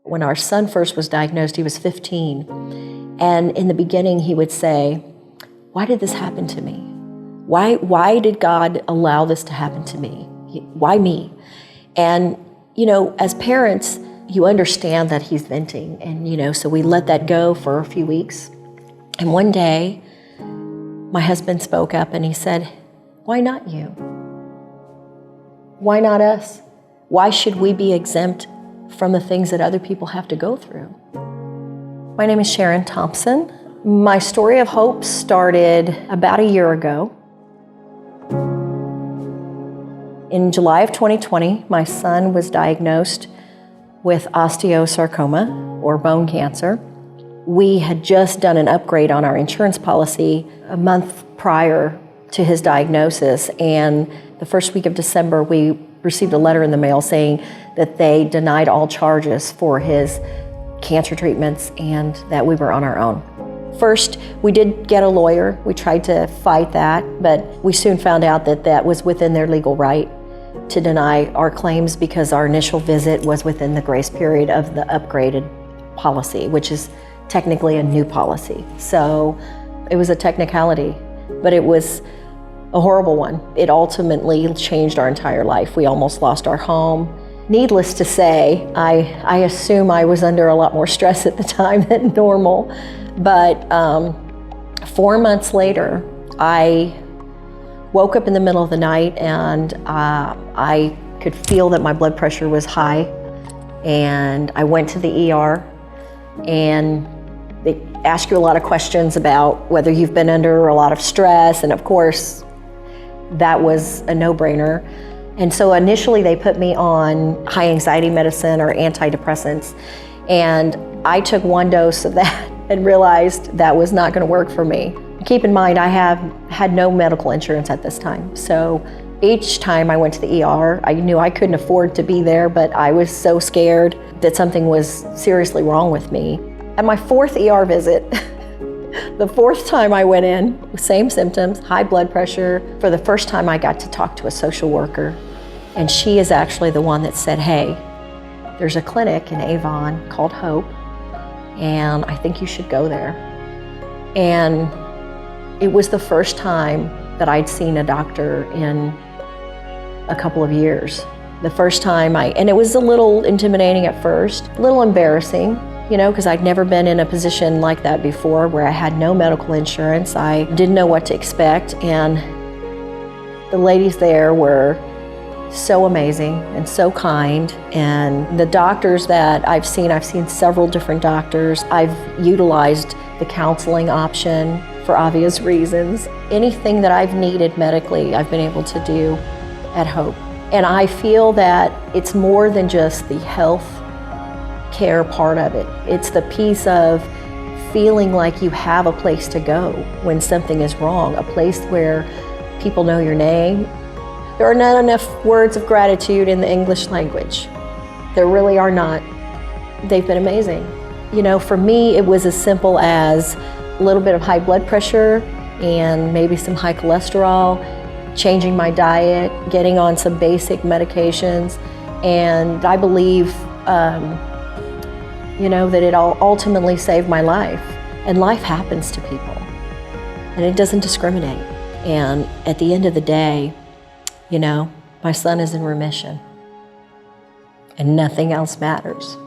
When our son first was diagnosed, he was 15. And in the beginning, he would say, "Why did this happen to me? Why did God allow this to happen to me? Why me?" And, as parents, you understand that he's venting. And, so we let that go for a few weeks. And one day, my husband spoke up and he said, "Why not you? Why not us? Why should we be exempt from the things that other people have to go through?" My name is Charon Thompson. My story of hope started about a year ago. In July of 2020, my son was diagnosed with osteosarcoma, or bone cancer. We had just done an upgrade on our insurance policy a month prior to his diagnosis, and the first week of December, we received a letter in the mail saying that they denied all charges for his cancer treatments and that we were on our own. First, we did get a lawyer. We tried to fight that, but we soon found out that that was within their legal right to deny our claims because our initial visit was within the grace period of the upgraded policy, which is technically a new policy. So it was a technicality, but it was a horrible one. It ultimately changed our entire life. We almost lost our home. Needless to say, I assume I was under a lot more stress at the time than normal, but 4 months later, I woke up in the middle of the night and I could feel that my blood pressure was high, and I went to the ER, and they ask you a lot of questions about whether you've been under a lot of stress, and of course, that was a no-brainer. And so initially they put me on high anxiety medicine or antidepressants, and I took one dose of that and realized that was not going to work for me. Keep in mind, I had no medical insurance at this time. So each time I went to the ER, I knew I couldn't afford to be there, but I was so scared that something was seriously wrong with me. At my 4th ER visit, the 4th time I went in, same symptoms, high blood pressure. For the first time, I got to talk to a social worker, and she is actually the one that said, "Hey, there's a clinic in Avon called Hope, and I think you should go there." And it was the first time that I'd seen a doctor in a couple of years. The first time and it was a little intimidating at first, a little embarrassing, because I'd never been in a position like that before where I had no medical insurance. I didn't know what to expect, and the ladies there were so amazing and so kind. And the doctors that I've seen several different doctors. I've utilized the counseling option for obvious reasons. Anything that I've needed medically, I've been able to do at Hope. And I feel that it's more than just the health care part of it. It's the piece of feeling like you have a place to go when something is wrong, a place where people know your name. There are not enough words of gratitude in the English language. There really are not. They've been amazing. For me, it was as simple as a little bit of high blood pressure and maybe some high cholesterol, changing my diet, getting on some basic medications, and I believe that it all ultimately saved my life. And life happens to people, and it doesn't discriminate. And at the end of the day, my son is in remission, and nothing else matters.